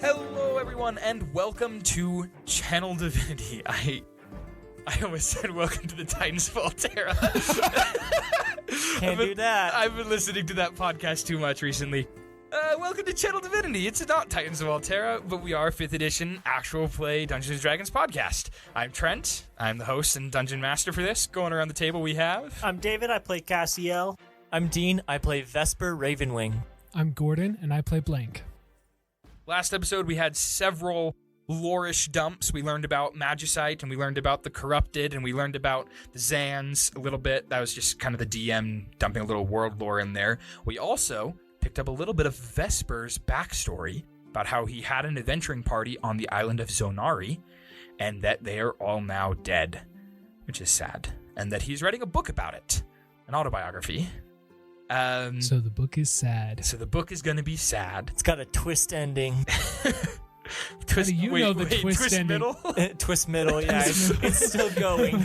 Hello, everyone, and welcome to Channel Divinity. I almost said welcome to the Titans of Altera. Can't do that. I've been listening to that podcast too much recently. Welcome to Channel Divinity. It's not Titans of Altera, but we are 5th edition actual play Dungeons & Dragons podcast. I'm Trent. I'm the host and dungeon master for this. Going around the table we have... I'm David. I play Cassiel. I'm Dean. I play Vesper Ravenwing. I'm Gordon, and I play Blank. Last episode, we had several lore-ish dumps. We learned about Magicite, and we learned about the Corrupted, and we learned about the Zans a little bit. That was just kind of the DM dumping a little world lore in there. We also picked up a little bit of Vesper's backstory about how he had an adventuring party on the island of Zonari, and that they are all now dead, which is sad, and that he's writing a book about it, an autobiography. So the book is sad. So the book is going to be sad. It's got a twist ending. Twist, How do you know the twist ending? Middle? Twist middle, yeah. It's still going.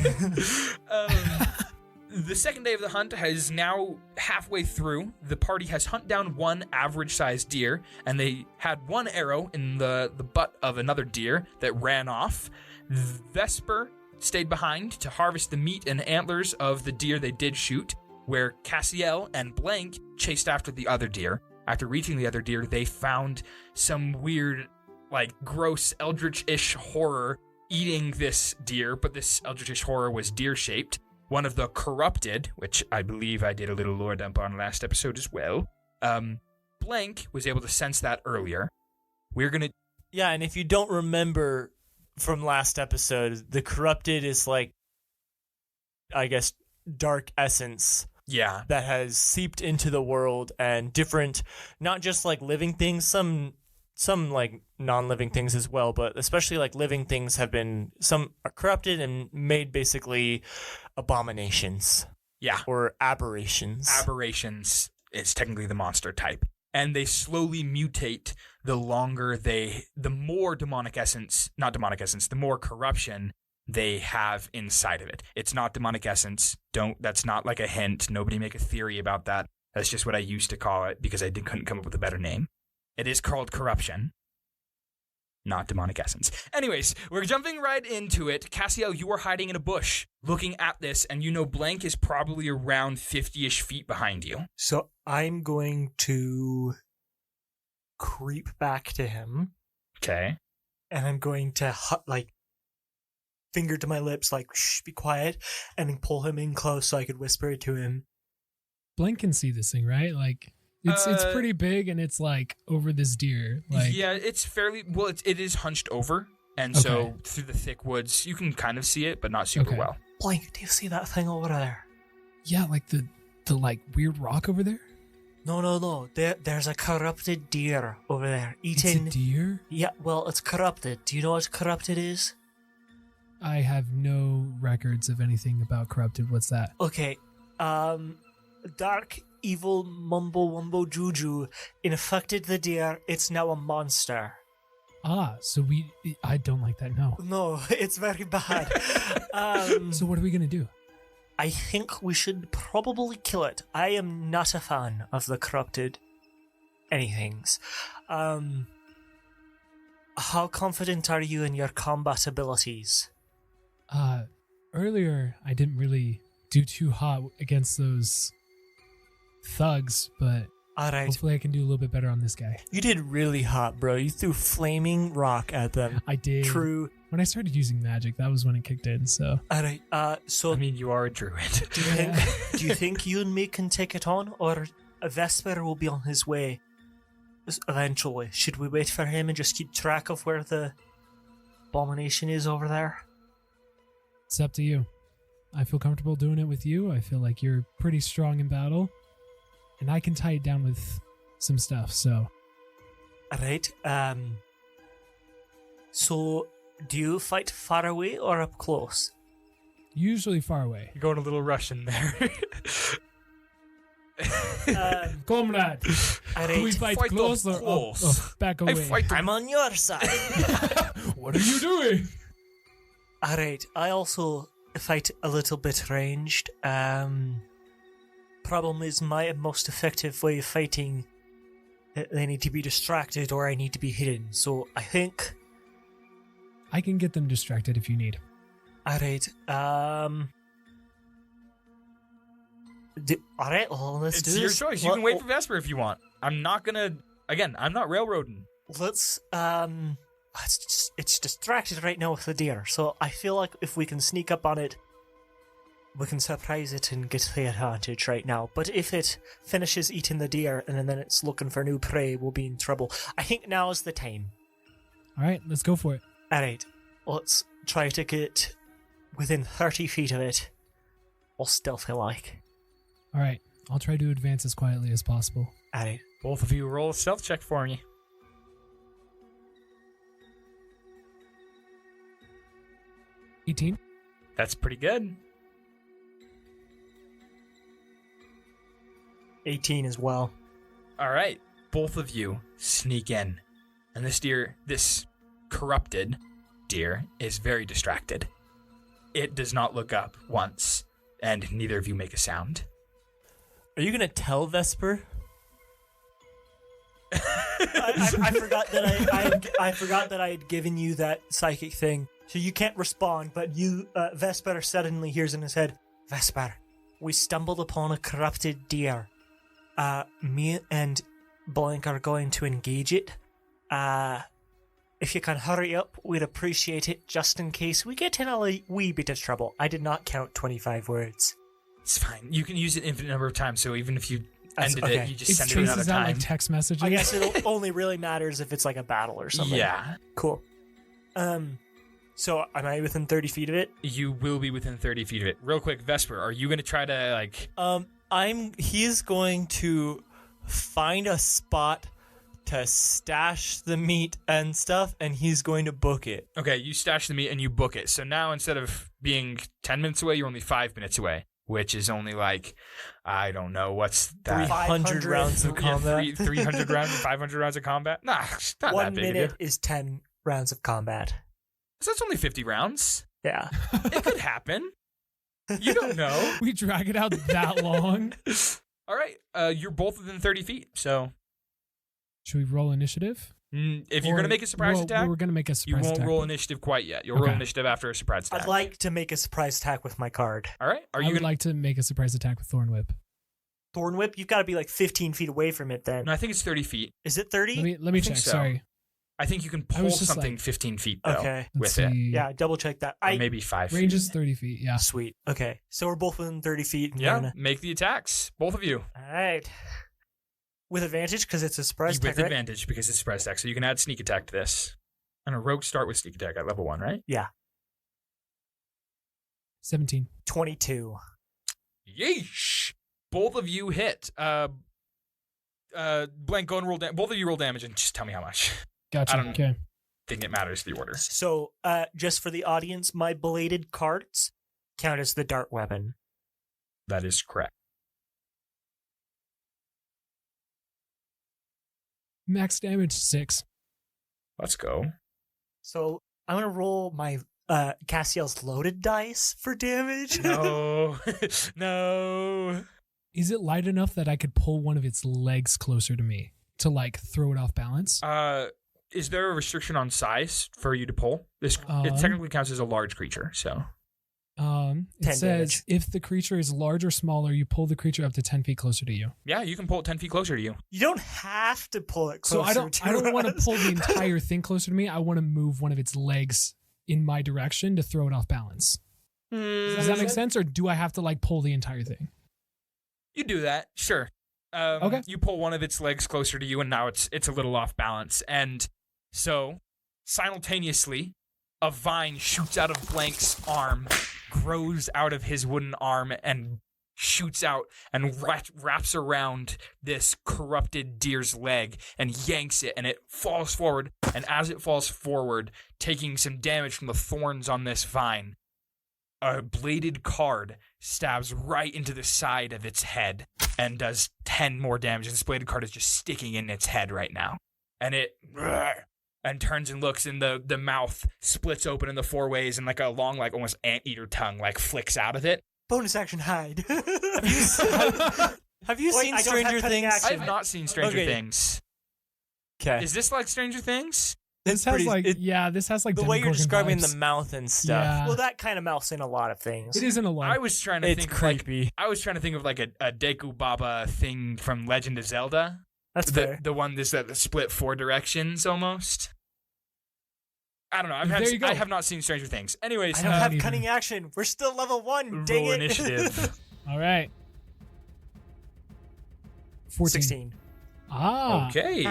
The second day of the hunt is now halfway through. The party has hunted down one average-sized deer, and they had one arrow in the butt of another deer that ran off. Vesper stayed behind to harvest the meat and antlers of the deer they did shoot, where Cassiel and Blank chased after the other deer. After reaching the other deer, they found some weird, gross eldritch-ish horror eating this deer, but this eldritch-ish horror was deer-shaped. One of the Corrupted, which I believe I did a little lore dump on last episode as well. Blank was able to sense that earlier. We're gonna... Yeah, and if you don't remember from last episode, the Corrupted is dark essence. Yeah. That has seeped into the world, and different, not just living things, some non-living things as well, but especially living things some are corrupted and made basically abominations. Yeah. Or aberrations. Aberrations is technically the monster type. And they slowly mutate the more demonic essence, the more corruption they have inside of it. It's not demonic essence. That's not a hint. Nobody make a theory about that. That's just what I used to call it because I couldn't come up with a better name. It is called corruption, not demonic essence. Anyways, we're jumping right into it. Cassiel, you are hiding in a bush looking at this, and Blank is probably around 50-ish feet behind you. So I'm going to creep back to him. Okay. And I'm going to finger to my lips, shh, be quiet, and then pull him in close so I could whisper it to him. Blank can see this thing, right? It's pretty big, and it's over this deer. Yeah, it's fairly well. It is hunched over, and so through the thick woods, you can kind of see it, but not super well. Blank, do you see that thing over there? Yeah, the weird rock over there. No. There's a corrupted deer over there eating. It's a deer? Yeah, well, it's corrupted. Do you know what corrupted is? I have no records of anything about corrupted. What's that? Okay, dark, evil, mumbo juju infected the deer. It's now a monster. So I don't like that, no. No, it's very bad. So what are we going to do? I think we should probably kill it. I am not a fan of the corrupted anythings. How confident are you in your combat abilities? Earlier I didn't really do too hot against those thugs, but hopefully I can do a little bit better on this guy. You did really hot, bro. You threw flaming rock at them. I did. True. When I started using magic, that was when it kicked in, so... Alright, so... I mean, you are a druid. Do you think you and me can take it on, or Vesper will be on his way eventually? Should we wait for him and just keep track of where the abomination is over there? It's up to you. I feel comfortable doing it with you. I feel like you're pretty strong in battle. And I can tie it down with some stuff, so... Alright, so, do you fight far away or up close? Usually far away. You're going a little Russian there. Comrade, do we fight close or back away? I'm on your side. What are you doing? Alright, I also fight a little bit ranged. Problem is, my most effective way of fighting they need to be distracted or I need to be hidden. So I think... I can get them distracted if you need. Alright, alright, well, let's do It's your this. choice. You can wait for Vesper if you want. I'm not gonna... Again, I'm not railroading. Let's, it's distracted right now with the deer, so I feel like if we can sneak up on it, we can surprise it and get the advantage right now. But if it finishes eating the deer and then it's looking for new prey, we'll be in trouble. I think now is the time. All right, let's go for it. Alright, let's try to get within 30 feet of it, all stealthy-like. All right, I'll try to advance as quietly as possible. Alright. Both of you roll a stealth check for me. 18. That's pretty good. 18 as well. All right, both of you sneak in. And this corrupted deer is very distracted. It does not look up once, and neither of you make a sound. Are you gonna tell Vesper? I forgot that I forgot that I had given you that psychic thing, so you can't respond. But you, Vesper, suddenly hears in his head, Vesper, we stumbled upon a corrupted deer. Me and Blank are going to engage it. If you can hurry up, we'd appreciate it, just in case we get in a wee bit of trouble. I did not count 25 words. It's fine. You can use it an infinite number of times, so even if you ended okay. it, you just It send it another traces out time. like text messages. I guess it only really matters if it's like a battle or something. Yeah. Cool. So am I within 30 feet of it? You will be within 30 feet of it. Real quick, Vesper, are you going to try to, He's going to find a spot to stash the meat and stuff, and he's going to book it. Okay, you stash the meat and you book it. So now instead of being 10 minutes away, you're only 5 minutes away, which is only I don't know, what's that? 300 rounds of combat. 300 rounds, 500 rounds of combat? Nah, it's not 1 that big a minute deal. is 10 rounds of combat. So that's only 50 rounds. Yeah. It could happen. You don't know. We drag it out that long. All right, you're both within 30 feet, so... Should we roll initiative? If you're going to make a surprise attack, we're going to make a you surprise won't attack. roll initiative quite yet. You'll roll Okay. initiative after a surprise attack. I'd like to make a surprise attack with my card. All right, are I you would going like to make a surprise attack with Thorn Whip. Thorn Whip, you've got to be like 15 feet away from it then. No, I think it's 30 feet. Is it 30? Let me I think check. so. Sorry. I think you can I pull was just something like- 15 feet, though, Okay. Let's with it. see. Yeah, double check that. Or maybe 5 Range feet. is 30 feet. Yeah. Sweet. Okay. So we're both within 30 feet. And Yeah, make the attacks, both of you. All right. With advantage because it's a surprise attack, With right? advantage because it's a surprise attack, so you can add sneak attack to this. And a rogue start with sneak attack at level 1, right? Yeah. 17. 22. Yeesh! Both of you hit. Blank, go and roll both of you roll damage and just tell me how much. Gotcha. I don't- Okay. Think it matters the order. So, just for the audience, my bladed cards count as the dart weapon. That is correct. Max damage 6. Let's go. So, I'm going to roll my Cassiel's loaded dice for damage. No. No. Is it light enough that I could pull one of its legs closer to me to like throw it off balance? Is there a restriction on size for you to pull? It technically counts as a large creature, so. It 10 says damage. if the creature is large or smaller, you pull the creature up to 10 feet closer to you. Yeah, you can pull it 10 feet closer to you. You don't have to pull it closer So I don't want to us. pull the entire thing closer to me. I want to move one of its legs in my direction to throw it off balance. Does that make sense, or do I have to like pull the entire thing? You do that, sure. Okay. You pull one of its legs closer to you, and now it's a little off balance. And so, simultaneously, a vine shoots out of Blank's arm, grows out of his wooden arm, and shoots out and wraps around this corrupted deer's leg and yanks it, and it falls forward. And as it falls forward, taking some damage from the thorns on this vine, a bladed card stabs right into the side of its head and does 10 more damage. And this bladed card is just sticking in its head right now. And it and turns and looks, and the mouth splits open in the 4 ways, and like a long, like almost anteater tongue like flicks out of it. Bonus action hide. Have you Wait, seen I don't have Stranger cutting Things? action. I have not seen Stranger Okay. Things. Okay. Is this like Stranger Things? This has this has like the way you're Demogorgon describing vibes. the mouth and stuff. Yeah. Well, that kind of mouths in a lot of things. It isn't a lot. I was trying to It's think creepy. I was trying to think of like a Deku Baba thing from Legend of Zelda. That's fair. The one that's that split 4 directions almost. I don't know. There you go. I have not seen Stranger Things. Anyways, I don't have either. cunning action. We're still level 1. Dang roll it. initiative. All right. 14. 16. Ah. Okay.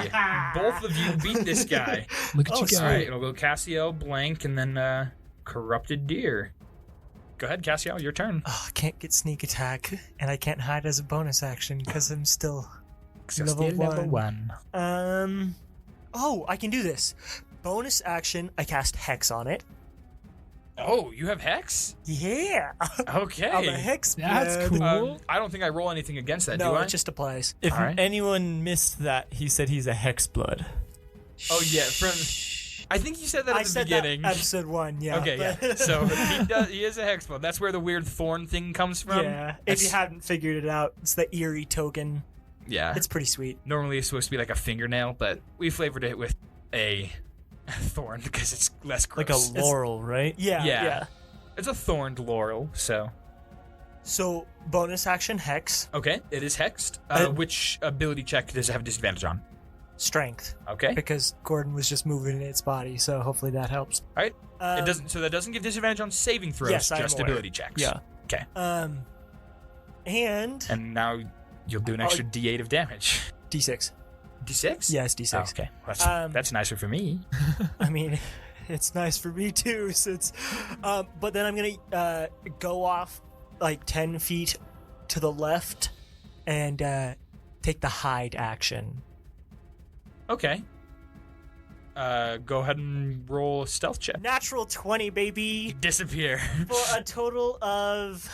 Both of you beat this guy. Look at you go. All right, it'll go Cassiel, Blank, and then Corrupted Deer. Go ahead, Cassiel, your turn. Oh, I can't get sneak attack, and I can't hide as a bonus action because I'm still level 1. Oh, I can do this. Bonus action, I cast Hex on it. Oh, you have Hex? Yeah. Okay. I'm a Hex. That's blood. cool. I don't think I roll anything against that, No, do I? it just applies. If All right. anyone missed that, he said he's a hex-blood. Oh, yeah, from... I think you said that I at the said beginning. that episode 1, yeah. Okay, yeah. but- So he is a hex-blood. That's where the weird thorn thing comes from. yeah. If you hadn't figured it out, it's the eerie token. Yeah. It's pretty sweet. Normally it's supposed to be like a fingernail, but we flavored it with a thorn because it's less gross. Like a laurel, right? Yeah. Yeah. It's a thorned laurel, so... So, bonus action Hex, Okay, it is hexed. Which ability check does it have disadvantage on? Strength. Okay. Because Gordon was just moving its body, so hopefully that helps. All right. Um, It doesn't. So that doesn't give disadvantage on saving throws, Yes, I am just aware. ability checks. Yeah. Okay. And And now you'll do an extra D8 of damage. D6. D6? Yes, D6. Oh, okay. That's nicer for me. I mean, it's nice for me too, since. But then I'm gonna go off like 10 feet to the left and take the hide action. Okay. Go ahead and roll a stealth check. Natural 20, baby, Disappear. for a total of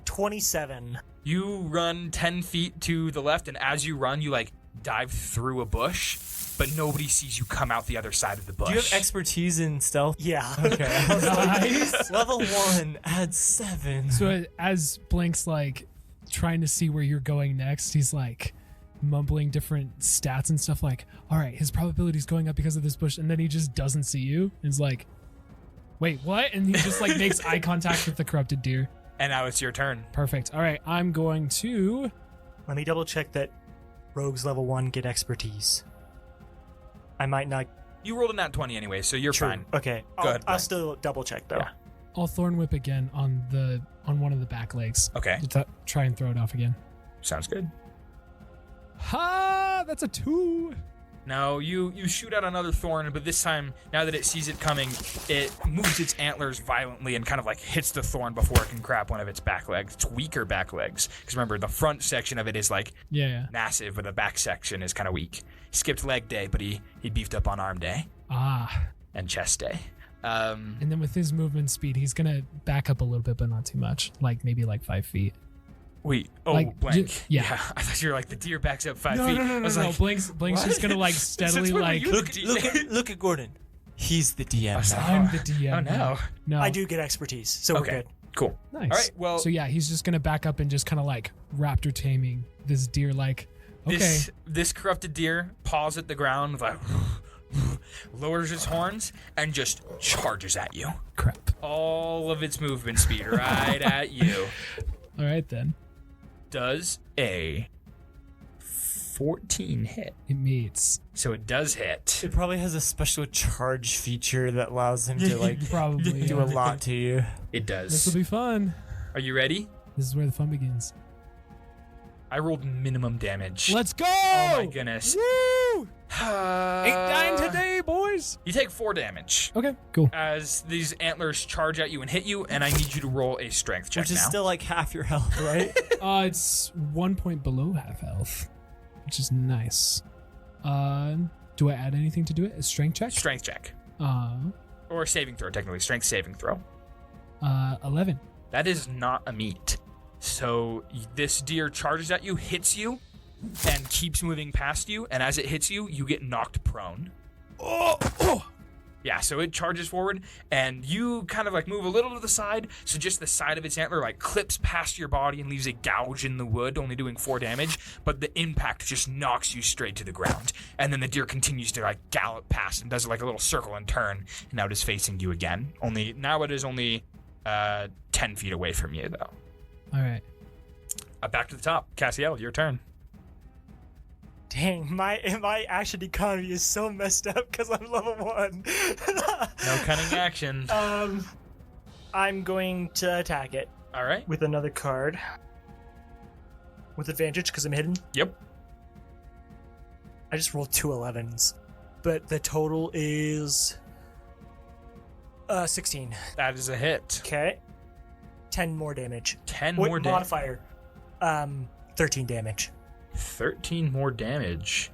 27. You run 10 feet to the left, and as you run, you like dive through a bush, but nobody sees you come out the other side of the bush. Do you have expertise in stealth? Yeah. Okay. I was like, Nice. level 1, add 7. So as Blank's like trying to see where you're going next, he's like mumbling different stats and stuff like, all right, his probability's going up because of this bush, and then he just doesn't see you. And he's like, wait, what? And he just like makes eye contact with the corrupted deer. And now it's your turn. Perfect. All right, I'm going to... Let me double check that rogues level 1 get expertise. I might not. You rolled a nat 20 anyway, so you're True. fine. Okay. Go ahead, I'll Blaine. still double check though. Yeah. I'll thorn whip again on one of the back legs. Okay. To try and throw it off again. Sounds good. Ha! That's a 2. Now you shoot out another thorn, but this time, now that it sees it coming, it moves its antlers violently and kind of like hits the thorn before it can grab one of its back legs. Its weaker back legs. Because remember, the front section of it is like Yeah. massive, but the back section is kind of weak. He skipped leg day, but he beefed up on arm day Ah. and chest day. And then with his movement speed, he's going to back up a little bit, but not too much. Like maybe like 5 feet. Wait, Like, blank. yeah. I thought you were like the deer backs up 5 No, feet. no, no, I no, was no. like, Blank's what? just going to like steadily Since when were like... you the Look at Gordon. He's the DM Oh, now. I'm the DM. Oh no. No. I do get expertise, so we're Okay. good. Cool. Nice. All right. Well, So yeah, he's just going to back up and just kind of like raptor taming this deer like, okay. This corrupted deer paws at the ground, like lowers its horns and just charges at you. Crap. All of its movement speed right at you. All right then. Does a 14 hit? It meets. So it does hit. It probably has a special charge feature that allows him to like Probably. do a lot to you. It This will does. be fun. Are you ready? This is where the fun begins. I rolled minimum damage. Let's go! Oh my goodness. Woo! Ain't Ain't dying today, boys. You take 4 damage Okay, cool. as these antlers charge at you and hit you, and I need you to roll a strength check Which is now. still like half your health, right? It's 1 point below half health, which is nice. Do I add anything to do it? A strength check? Strength check. Or Or saving throw, technically. Strength saving throw. 11. That is not a meet. So this deer charges at you, hits you, and keeps moving past you. And as it hits you, you get knocked prone. Yeah, so it charges forward, and you kind of like move a little to the side, so just the side of its antler like clips past your body and leaves a gouge in the wood, only doing 4 damage, but the impact just knocks you straight to the ground. And then the deer continues to like gallop past and does like a little circle and turn, and now it is facing you again. Now it is only 10 feet away from you, though. All right. Back to the top. Cassiel, your turn. Dang, my action economy is so messed up because I'm level 1. No cunning action. I'm going to attack it All right. with another card. With advantage because I'm hidden. Yep. I just rolled 2 11s. But the total is 16. That is a hit. Okay. 10 more damage. 10 Wait, more damage. modifier. 13 damage. 13 more damage.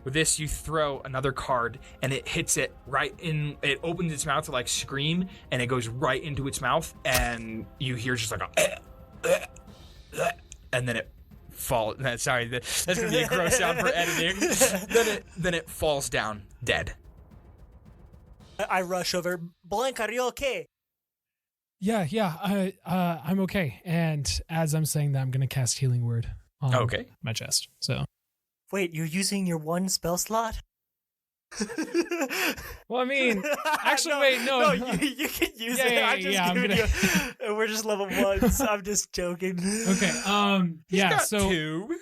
With this, you throw another card, and it hits it right in. It opens its mouth to like scream, and it goes right into its mouth, and you hear just like a, and then it falls. Sorry, that's gonna be a gross sound for editing. Then it falls down dead. I rush over. Blank, are you okay? Yeah, I'm okay. And as I'm saying that, I'm gonna cast Healing Word on Okay. my chest. So, Wait, you're using your 1 spell slot? well, I mean, actually, wait, no, you can use Yeah, it. yeah, I'm just yeah, I'm giving gonna- you. We're just level 1s. I'm just joking. okay, yeah, Got so 2.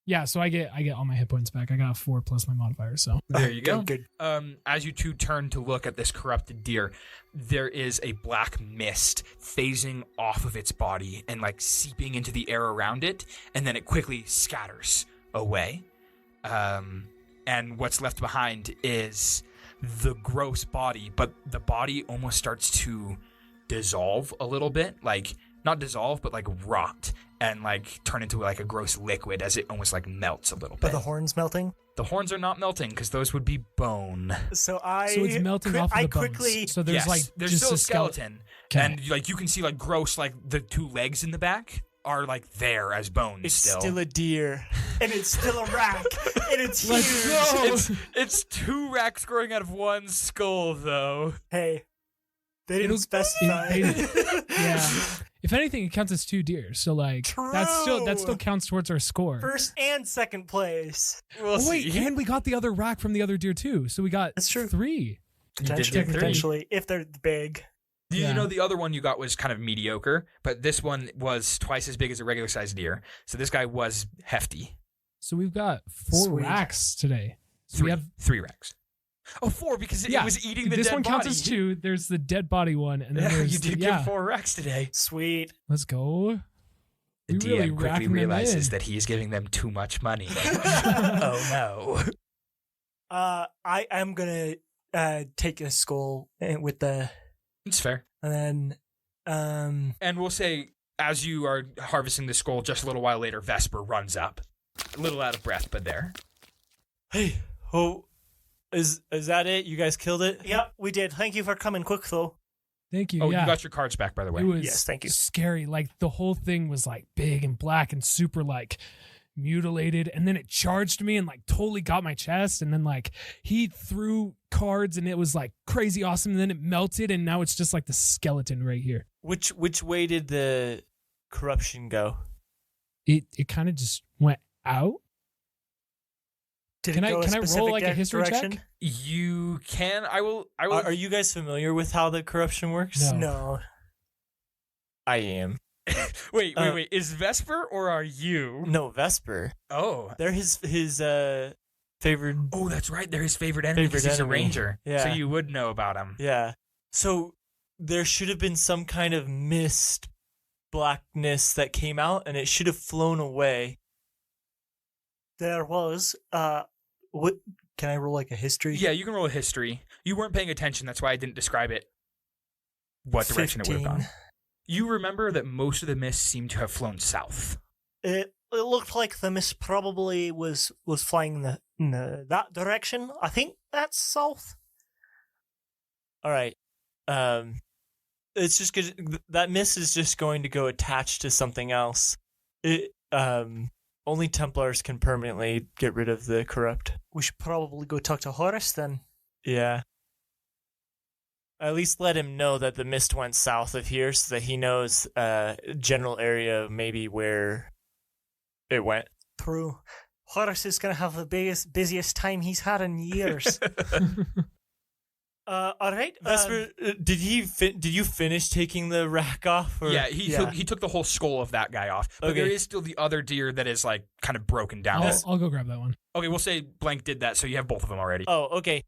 yeah, so I get all my hit points back. I got 4 plus my modifier. So There you go. Good. As you two turn to look at this corrupted deer, there is a black mist phasing off of its body and like seeping into the air around it, and then it quickly scatters away. And what's left behind is the gross body, but the body almost starts to dissolve a little bit, like not dissolve, but like rot and like turn into like a gross liquid as it almost like melts a little bit. Are the horns melting? The horns are not melting because those would be bone. So it's melting off of the bones. quickly. So there's Yes, like there's just still a a skeleton, Okay. and like you can see like gross like the 2 legs in the back are like there as bones. It's still. still a deer, and it's still a rack, and it's Let's huge. go. It's 2 racks growing out of 1 skull, though. Hey, they didn't It'll- specify. Yeah. If anything, it counts as 2 deer. So like that True. still counts towards our score. First and second place. We'll Oh wait, see. and we got the other rack from the other deer too. So we got That's true. 3. Potentially, three. potentially, if they're big. You Yeah. know, the other one you got was kind of mediocre, but this one was twice as big as a regular sized deer. So this guy was hefty. So we've got 4 Sweet. racks today. So 3. we have 3 racks. Oh, 4 because it was eating the this dead one body. counts as 2. There's the dead body one, and then Yeah, there's you did yeah. get 4 racks today. Sweit. Let's go. The We DM really quickly racking them realizes in. that he's giving them too much money. Oh no. I am gonna take a skull with the, It's fair. and then And we'll say, as you are harvesting the skull, just a little while later, Vesper runs up. A little out of breath, but there. hey, Oh, is that it? You guys killed it? yep, we did. Thank you for coming quick though. Thank you. Oh, yeah. you got your cards back, by the way. It was Yes, thank you. scary. Like the whole thing was like big and black and super like mutilated, and then it charged me and like totally got my chest, and then like he threw cards and it was like crazy awesome, and then it melted and now it's just like the skeleton right here. Which way did the corruption go? It kind of just went out. Did Can it I- go can I roll, specific like, a history direction? check? You can. I will. Are you guys familiar with how the corruption works? No. No. I am. Wait. Is Vesper or are you? No, Vesper. Oh. They're his favored. Oh, that's right. They're his favorite enemy because he's a enemy. ranger. Yeah. So you would know about him. Yeah. So there should have been some kind of mist blackness that came out, and it should have flown away. There was. What? Can I roll like a history? Yeah, you can roll a history. You weren't paying attention. That's why I didn't describe it. What direction it would have 15. gone. You remember that most of the mist seemed to have flown south. It looked like the mist probably was flying in that direction. I think that's south. All right. It's just that mist is just going to go attached to something else. only Templars can permanently get rid of the corrupt. We should probably go talk to Horace then. Yeah. At least let him know that the mist went south of here so that he knows general area maybe where it went. True. Horace is going to have the busiest time he's had in years. All right. Vesper, did you finish taking the rack off? Or? Yeah, he took the whole skull of that guy off. But there is still the other deer that is like kind of broken down. I'll go grab that one. Okay, we'll say Blank did that, so you have both of them already. Oh, okay.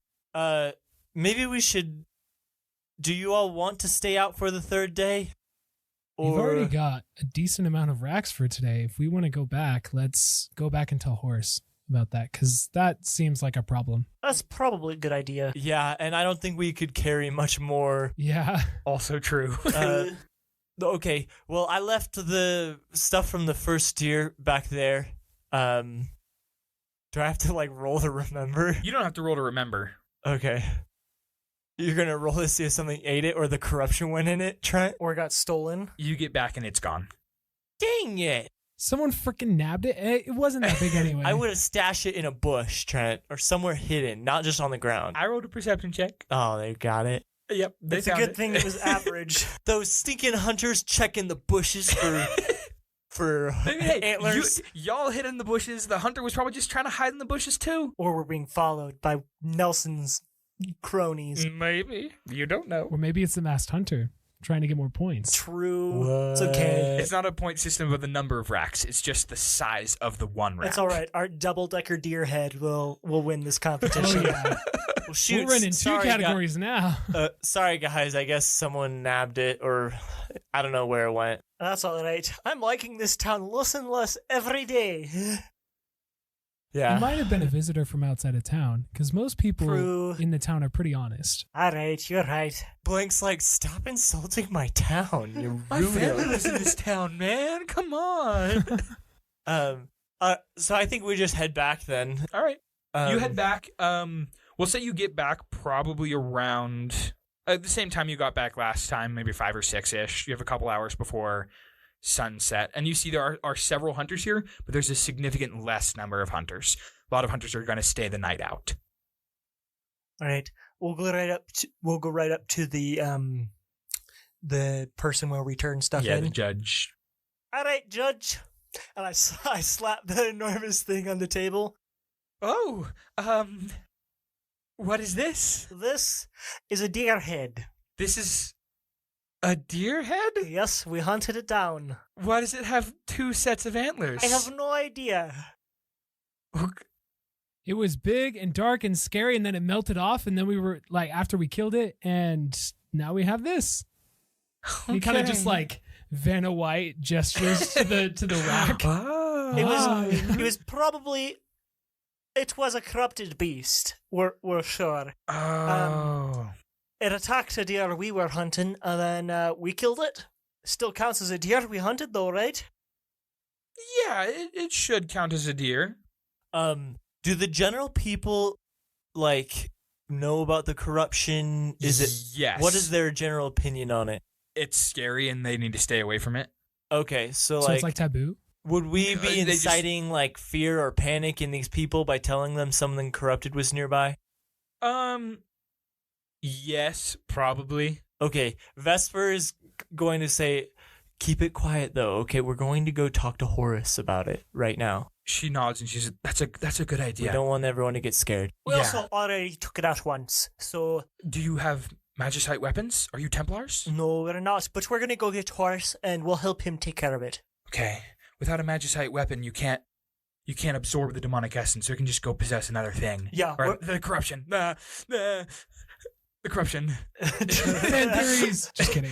Maybe we should. Do you all want to stay out for the third day? We've already got a decent amount of racks for today. If we want to go back, let's go back and tell Horace about that, because that seems like a problem. That's probably a good idea. Yeah, and I don't think we could carry much more. Yeah. Also true. Okay, well, I left the stuff from the first deer back there. Do I have to, like, roll to remember? You don't have to roll to remember. Okay. You're going to roll to see if something ate it or the corruption went in it, Trent? Or got stolen. You get back and it's gone. Dang it. Someone freaking nabbed it. It wasn't that big anyway. I would have stashed it in a bush, Trent, or somewhere hidden, not just on the ground. I rolled a perception check. Oh, they got it. Yep, they It's a good thing it was average. Those stinking hunters checking the bushes for Hey, antlers. y'all hid in the bushes. The hunter was probably just trying to hide in the bushes too. Or we're being followed by Nelson's cronies. Maybe. You don't know. Or maybe it's the masked hunter trying to get more points. True. It's okay. It's not a point system with the number of racks. It's just the size of the one rack. It's all right. Our double-decker deer head will win this competition. Oh, yeah. Well, shoot, We're running two categories now. Sorry, guys. I guess someone nabbed it, or I don't know where it went. That's all right. I'm liking this town less and less every day. Yeah. It might have been a visitor from outside of town, because most people True. in the town are pretty honest. All right, you're right. Blank's like, stop insulting my town. You're My family lives in this town, man. Come on. So I think we just head back then. All right. You head back. We'll say you get back probably around at the same time you got back last time, maybe 5 or 6-ish. You have a couple hours before sunset, and you see there are several hunters here, but there's a significant less number of hunters. A lot of hunters are going to stay the night out. All right, we'll go right up to the person where we turn stuff in. The judge. All right, judge. And I slap the enormous thing on the table. Oh, what is this? This is a deer head. This is a deer head? Yes, we hunted it down. Why does it have 2 sets of antlers? I have no idea. It was big and dark and scary, and then it melted off, and then we were like, after we killed it, and now we have this. Okay. He kind of just like Vanna White gestures to the rack. Oh. It was a corrupted beast. We're sure. Oh. It attacked a deer we were hunting, and then we killed it. Still counts as a deer we hunted, though, right? Yeah, it should count as a deer. Do the general people like know about the corruption? Is it? Yes. What is their general opinion on it? It's scary, and they need to stay away from it. Okay, so It's like taboo. would we be They just- inciting like fear or panic in these people by telling them something corrupted was nearby? Yes, probably. Okay, Vesper is going to say, keep it quiet though. Okay, we're going to go talk to Horace about it right now. She nods and she says, "That's a good idea." We don't want everyone to get scared. We Yeah. also already took it out once, so Do you have magicite weapons? Are you Templars? no, we're not. But we're gonna go get Horace, and we'll help him take care of it. Okay. Without a magicite weapon, you can't absorb the demonic essence. So you can just go possess another thing. Yeah, Or the corruption. The corruption. Fan theories. Just kidding.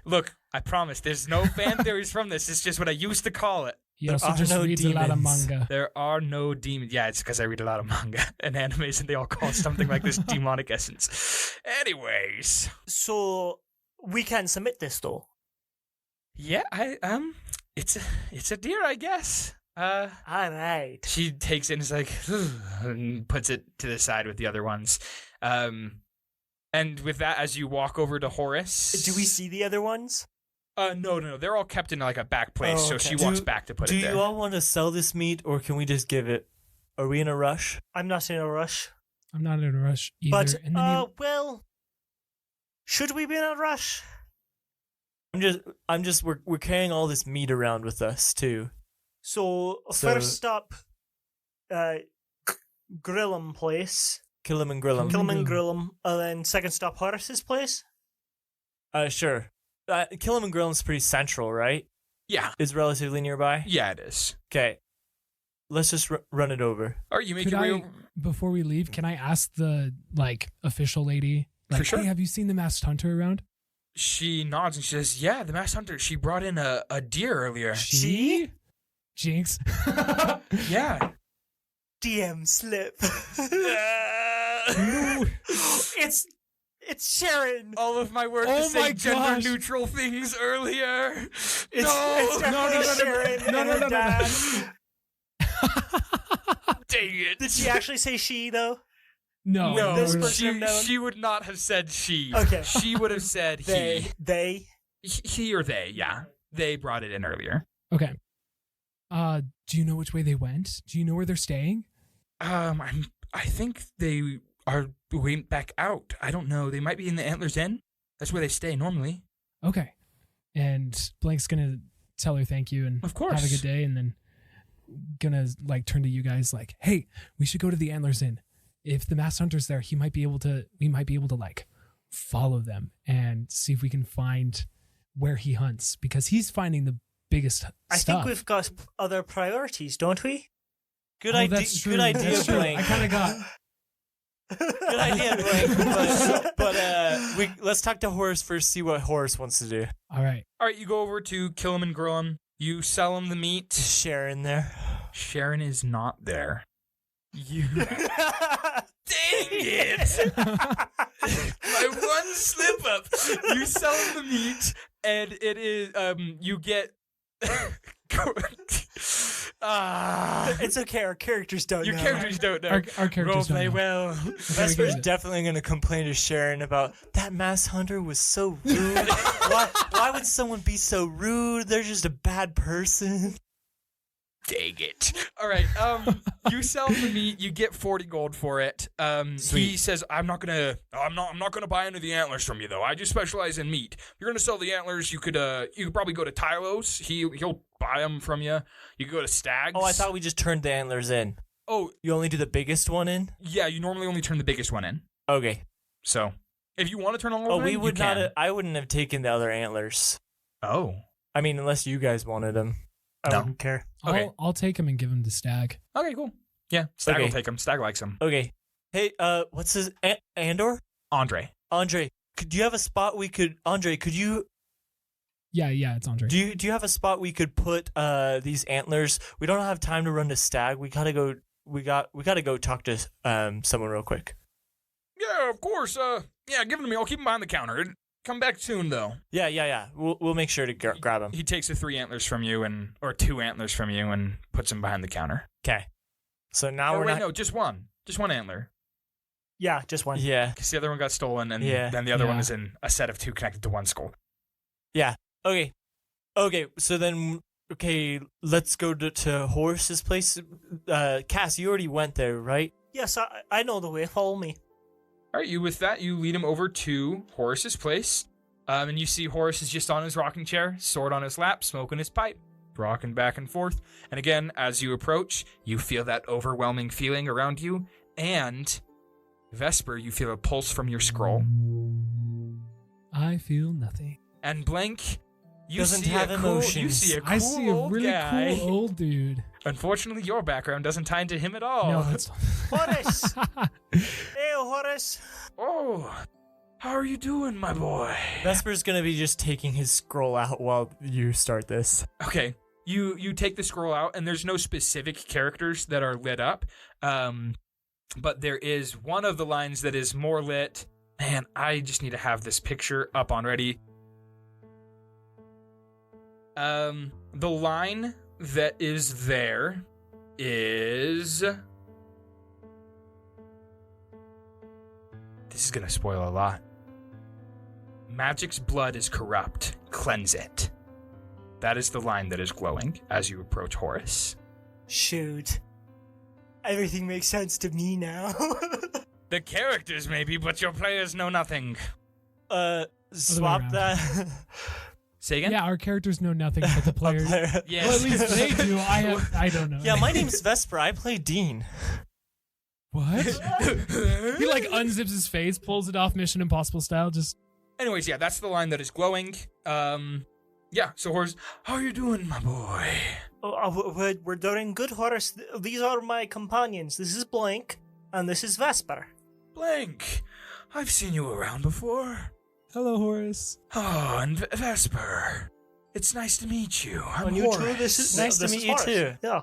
Look, I promise, there's no fan theories from this. It's just what I used to call it. He There also are just no reads a lot of demons. manga. There are no demons. Yeah, it's because I read a lot of manga and animes, and they all call something like this demonic essence. Anyways, So we can submit this, though. yeah, it's a deer, I guess. All right. She takes it and is like, and puts it to the side with the other ones. And with that, as you walk over to Horace, Do we see the other ones? No. They're all kept in like a back place, so she walks back to put it there. Do you all want to sell this meat, or can we just give it? Are we in a rush? I'm not in a rush. I'm not in a rush either. But, And then well, should we be in a rush? We're carrying all this meat around with us too. So first stop, Grillum place. Kill him and grill him. Kill him and grill him. And then second stop, Horace's place. Sure. Kill him and grill him's pretty central, right? Yeah. Is relatively nearby. Yeah, it is. Okay. Let's just run it over. All right, you make could your way I, over. before we leave, can I ask the official lady? For sure. Hey, have you seen the masked hunter around? She nods and she says, "Yeah, the masked hunter. She brought in a deer earlier." She? Jinx. Yeah. DM slip. No. It's Sharon. All of my work Oh to say my gosh. gender-neutral things earlier. It's definitely Sharon and her dad. Dang it. Did she actually say she though? No. No, This person have known? she would not have said she. Okay. She would have said he. They. He or they, yeah. They brought it in earlier. Okay. Do you know which way they went? Do you know where they're staying? I think they went back out. I don't know. They might be in the Antlers Inn. That's where they stay normally. Okay. And Blank's gonna tell her thank you and Of course. have a good day, and then gonna turn to you guys hey, we should go to the Antlers Inn. If the masked hunter's there, we might be able to follow them and see if we can find where he hunts, because he's finding the biggest I stuff. think we've got other priorities, don't we? Good Oh, idea. that's true. Good idea, That's true. Blank. I kind of got. Good idea, Blank. But let's talk to Horace first. See what Horace wants to do. All right. All right, you go over to kill him and grill him. You sell him the meat. Is Sharon there? Sharon is not there. You. Dang it! My one slip up. You sell him the meat, and it is you get. It's okay. Our characters don't Your know. characters don't know. Our characters Role don't play know. well. Vesper's definitely going to complain to Sharon about that masked hunter was so rude. Why would someone be so rude? They're just a bad person. Dang it. All right. You sell the meat, you get 40 gold for it. He Sweet. says, I'm not gonna buy any of the antlers from you though. I just specialize in meat. If you're gonna sell the antlers, you could probably go to Tylos. He'll buy them from you. You could go to Stags. Oh, I thought we just turned the antlers in. Oh, You only do the biggest one in? yeah, you normally only turn the biggest one in. Okay. So, if you want to turn all of Oh, them we in, would you not. can. I wouldn't have taken the other antlers. Oh. I mean, unless you guys wanted them. I No. wouldn't care. Okay. I'll take him and give him to Stag. Okay, cool. Yeah, Stag Okay. will take him. Stag likes him. Okay. Hey, what's his Andor? Andre. Andre, do you have a spot we could? Andre, could you? Yeah, it's Andre. Do you have a spot we could put these antlers? We don't have time to run to Stag. We gotta go. We gotta go talk to someone real quick. Yeah, of course. Yeah, give them to me. I'll keep them behind the counter. Come back soon, though. Yeah. We'll make sure to grab them. He takes the 3 antlers from you or 2 antlers from you and puts them behind the counter. Okay. So now Oh, we're wait, not. no, just one antler. Yeah, just one. Yeah. Because the other one got stolen, and Yeah. then the other one Yeah. is in a set of 2 connected to one skull. Yeah. Okay. So then, let's go to Horace's place. Cass, you already went there, right? Yes, I know the way. Follow me. All right, you lead him over to Horace's place, and you see Horace is just on his rocking chair, sword on his lap, smoking his pipe, rocking back and forth. And again, as you approach, you feel that overwhelming feeling around you, and Vesper, you feel a pulse from your scroll. I feel nothing. And Blank, you Doesn't see have a cool, emotions. You see a cool I see a old really guy. cool old dude. Unfortunately, your background doesn't tie into him at all. No, that's Horace. Hey, Horace. Oh, how are you doing, my boy? Vesper's gonna be just taking his scroll out while you start this. Okay, you take the scroll out, and there's no specific characters that are lit up, but there is one of the lines that is more lit. Man, I just need to have this picture up on ready. The line that is there is... This is gonna spoil a lot. Magic's blood is corrupt. Cleanse it. That is the line that is glowing as you approach Horace. Shoot. Everything makes sense to me now. The characters maybe, but your players know nothing. Swap around. that. Say again? Yeah, our characters know nothing but the players. Yes. Well, at least they do. I don't know. Yeah, my name's Vesper. I play Dean. What? He like unzips his face, pulls it off Mission Impossible style, just Anyways, yeah, that's the line that is glowing. Yeah, so Horace, how are you doing, my boy? We're doing good, Horace. These are my companions. This is Blank, and this is Vesper. Blank, I've seen you around before. hello, Horace. Oh, and Vesper, it's nice to meet you. I'm And you Horace. too, this is Nice to this meet is you Horace. too. Yeah.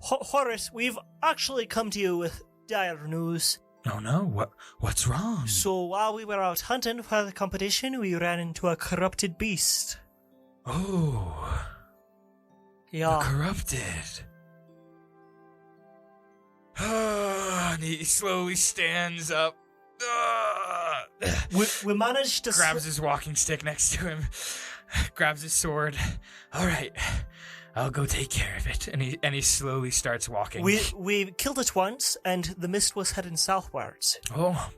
Horace, we've actually come to you with dire news. Oh no, what's wrong? So while we were out hunting for the competition, we ran into a corrupted beast. Oh, Yeah. corrupted. And he slowly stands up. We managed to Grabs his walking stick next to him. Grabs his sword. All right, I'll go take care of it. And he slowly starts walking. We killed it once, and the mist was heading southwards. Oh,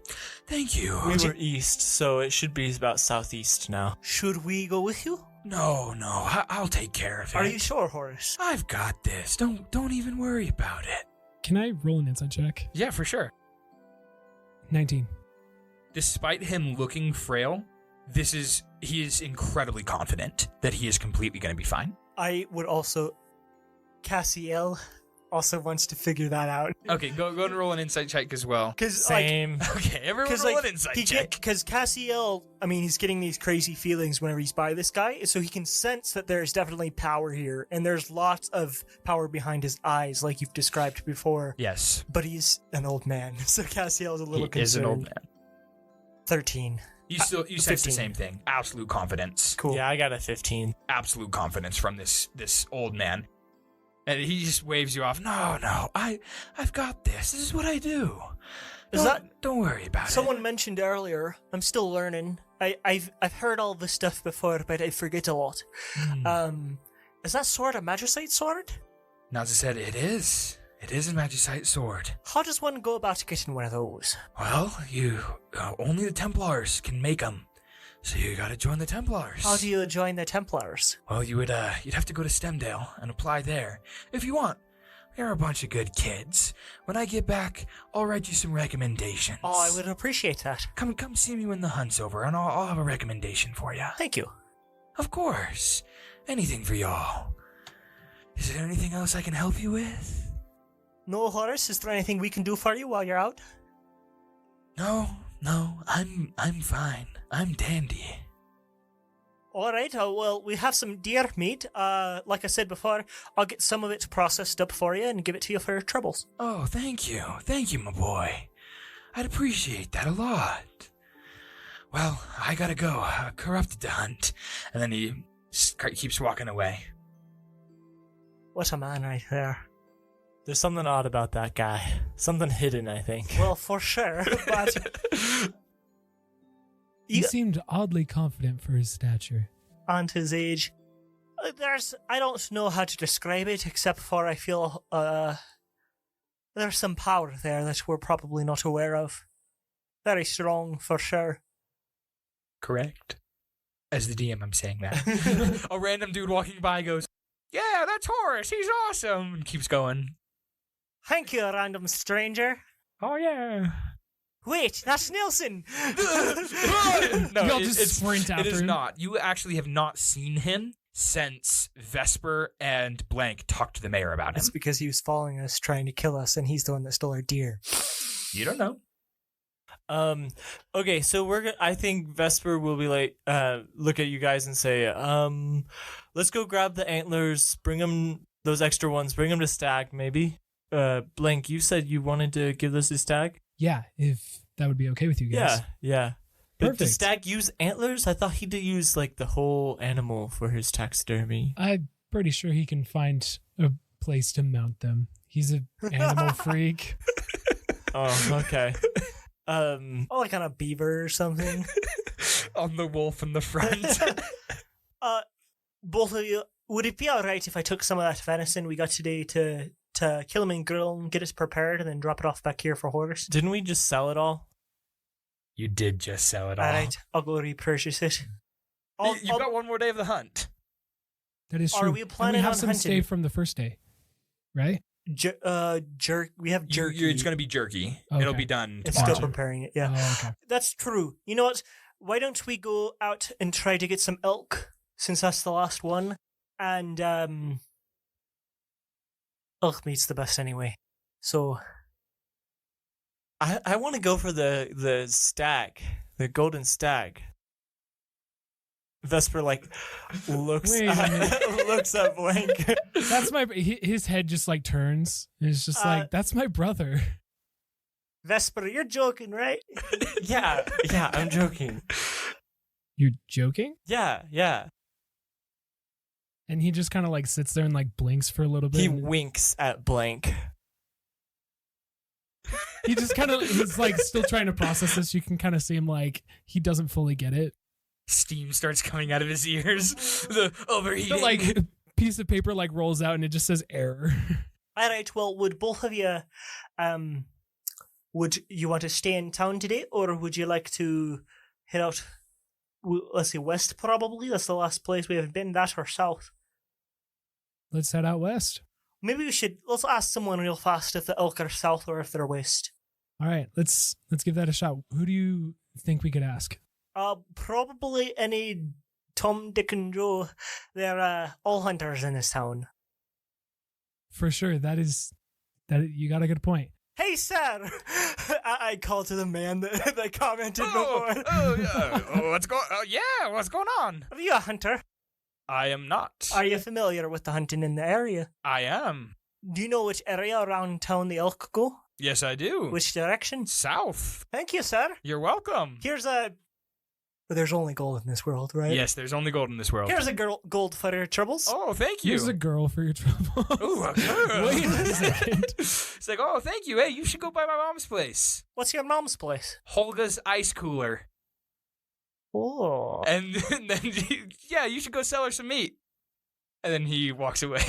thank you. We were east, so it should be about southeast now. Should we go with you? No, I'll take care of it. Are you sure, Horace? I've got this. Don't even worry about it. Can I roll an insight check? Yeah, for sure. 19. Despite him looking frail, he is incredibly confident that he is completely going to be fine. I would also... Cassiel also wants to figure that out. Okay, go and roll an insight check as well. Because, Same. Okay, everyone roll an insight check. Because Cassiel, I mean, he's getting these crazy feelings whenever he's by this guy, so he can sense that there's definitely power here, and there's lots of power behind his eyes, like you've described before. Yes, But he's an old man, so Cassiel's a little he concerned. is an old man. 13. You sense the 15. same thing. Absolute confidence. Cool. Yeah, I got a 15. Absolute confidence from this old man. And he just waves you off. No, I've got this. This is what I do. Don't worry about it. Someone mentioned earlier, I'm still learning. I've heard all this stuff before, but I forget a lot. Is that sword a magicite sword? Naza said it is. It is a magicite sword. How does one go about getting one of those? Well, only the Templars can make them. So you gotta join the Templars. How do you join the Templars? Well, you'd have to go to Stemdale and apply there. If you want. They're a bunch of good kids. When I get back, I'll write you some recommendations. Oh, I would appreciate that. Come see me when the hunt's over, and I'll have a recommendation for you. Thank you. Of course. Anything for y'all. Is there anything else I can help you with? No, Horace, is there anything we can do for you while you're out? No, I'm fine. I'm dandy. Alright, well, we have some deer meat. Like I said before, I'll get some of it processed up for you and give it to you for your troubles. Oh, thank you. Thank you, my boy. I'd appreciate that a lot. Well, I gotta go. Corrupted to hunt. And then he keeps walking away. What a man right there. There's something odd about that guy. Something hidden, I think. Well, for sure, but... He seemed oddly confident for his stature. And his age. I don't know how to describe it, except for I feel, there's some power there that we're probably not aware of. Very strong, for sure. Correct. As the DM, I'm saying that. A random dude walking by goes, "Yeah, that's Horace. He's awesome." And keeps going. Thank you, random stranger. Oh, yeah. Wait, that's Nelson! No, Y'all just sprint after it is him. not. You actually have not seen him since Vesper and Blank talked to the mayor about him. It's because he was following us, trying to kill us, and he's the one that stole our deer. You don't know. Okay, so I think Vesper will be like, look at you guys and say, let's go grab the antlers, bring them, those extra ones, bring them to Stag, maybe. Blank, you said you wanted to give those to Stag? Yeah, if that would be okay with you guys. Yeah. But Perfect. does Stag use antlers? I thought he'd use, like, the whole animal for his taxidermy. I'm pretty sure he can find a place to mount them. He's an animal freak. Oh, okay. Oh, like on a beaver or something. On the wolf in the front. both of you, would it be alright if I took some of that venison we got today to kill him and grill him, get it prepared, and then drop it off back here for Horace? Didn't we just sell it all? You did just sell it all. Alright, I'll go repurchase it. You've got one more day of the hunt. That is Are true. we And planning we have on some stay hunting? from the first day, right? We have jerky. It's going to be jerky. Okay. It'll be done It's tomorrow. still preparing it, yeah. Oh, okay. That's true. You know what? Why don't we go out and try to get some elk, since that's the last one? And, elk meat's the best anyway. So, I want to go for the stag, the golden stag. Vesper looks Wait a minute. looks at Blank. That's his head just turns. And it's just that's my brother. Vesper, you're joking, right? yeah, I'm joking. You're joking? Yeah. And he just kind of sits there and blinks for a little bit. He and winks at Blank. he just kind of he's still trying to process this. You can kind of see him he doesn't fully get it. Steam starts coming out of his ears. The overheating. The piece of paper rolls out and it just says error. Alright, well, would both of you, would you want to stay in town today, or would you like to head out, let's say west probably? That's the last place we have been, that or south? Let's head out west. Maybe let's ask someone real fast if the elk are south or if they're west. All right, let's give that a shot. Who do you think we could ask? Probably any Tom, Dick, and Joe. They're all hunters in this town. For sure, that you got a good point. Hey, sir! I called to the man that commented before. What's going on? Are you a hunter? I am not. Are you familiar with the hunting in the area? I am. Do you know which area around town the elk go? Yes, I do. Which direction? South. Thank you, sir. You're welcome. There's only gold in this world, right? Yes, there's only gold in this world. Here's a gold for your troubles. Oh, thank you. Here's a girl for your trouble. Ooh, a girl. Wait a second. It's oh, thank you. Hey, you should go by my mom's place. What's your mom's place? Holga's ice cooler. Oh. And then, you should go sell her some meat. And then he walks away.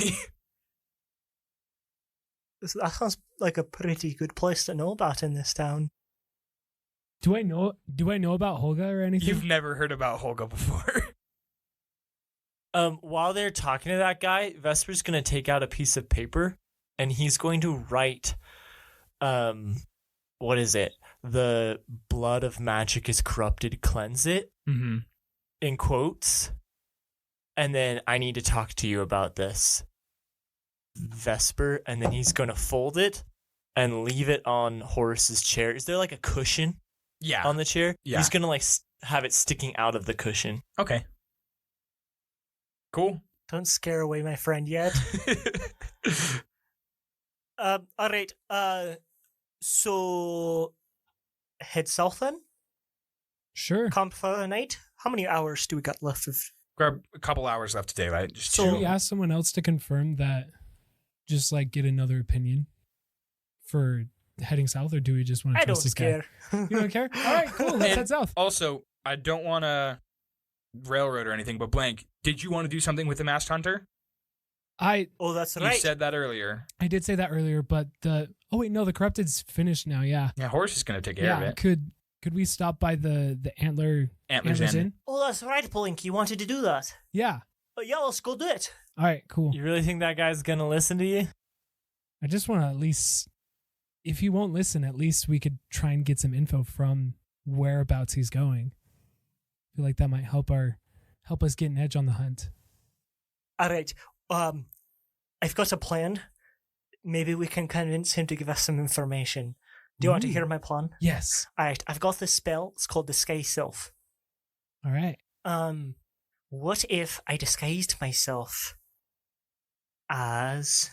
That sounds like a pretty good place to know about in this town. Do I know about Holga or anything? You've never heard about Holga before. While they're talking to that guy, Vesper's gonna take out a piece of paper and he's going to write, what is it? The blood of magic is corrupted, cleanse it, Mm-hmm. in quotes. And then I need to talk to you about this, Vesper. And then he's gonna fold it and leave it on Horace's chair. Is there a cushion? Yeah. On the chair? Yeah. He's gonna have it sticking out of the cushion. Okay. Cool. Don't scare away my friend yet. Alright, so head south then? Sure. Camp for the night? How many hours do we got left of? Grab a couple hours left today, right? Just So- Should chill. we ask someone else to confirm that? Just get another opinion for heading south, or do we just want to I trust don't this care. guy? You don't care? All right, cool. Let's And head south. Also, I don't want to railroad or anything, but Blank, did you want to do something with the masked hunter? Oh, that's You right. said that earlier. I did say that earlier, but the corrupted's finished now. Yeah. Yeah, Horace is going to take care of Yeah. it. Could we stop by the Antlers Antlers in. Inn? Oh, that's right, Blink. You wanted to do that. Yeah. Yeah, let's go do it. All right, cool. You really think that guy's gonna listen to you? I just want to at least, if he won't listen, at least we could try and get some info from whereabouts he's going. I feel like that might help us get an edge on the hunt. All right. I've got a plan. Maybe we can convince him to give us some information. Do you want to Ooh. hear my plan? Yes. All right. I've got this spell. It's called Disguise Self. All right. What if I disguised myself as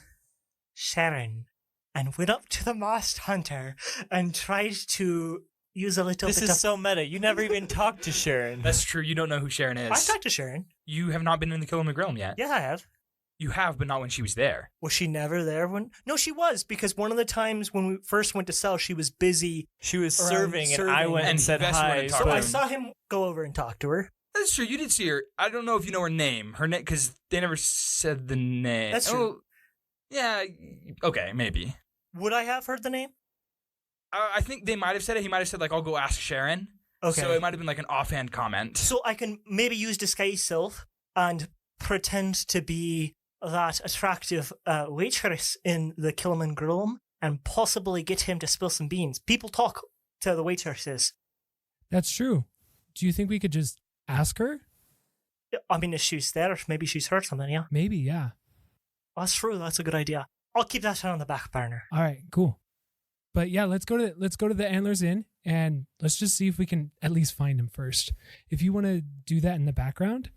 Sharon and went up to the masked hunter and tried to use a little This bit is of... so meta. You never even talked to Sharon. That's true. You don't know who Sharon is. I talked to Sharon. You have not been in the Kill 'em the Grill yet. Yeah, I have. You have, but not when she was there. Was she never there when... No, she was, because one of the times when we first went to sell, she was busy. She was Around serving, and I serving. went and And said Vesper went hi. and So talked to I him. saw him go over and talk to her. That's true. You did see her. I don't know if you know her name. Her name, because they never said the name. That's true. Yeah. Okay, maybe. Would I have heard the name? I think they might have said it. He might have said, like, I'll go ask Sharon. Okay. So it might have been like an offhand comment. So I can maybe use disguise self and pretend to be that attractive waitress in the Kilman Groom and possibly get him to spill some beans. People talk to the waitresses. That's true. Do you think we could just ask her? I mean, if she's there, maybe she's heard something, yeah? Maybe, yeah. That's true. That's a good idea. I'll keep that on the back burner. All right, cool. But yeah, let's go to the Antlers Inn and let's just see if we can at least find him first. If you want to do that in the background,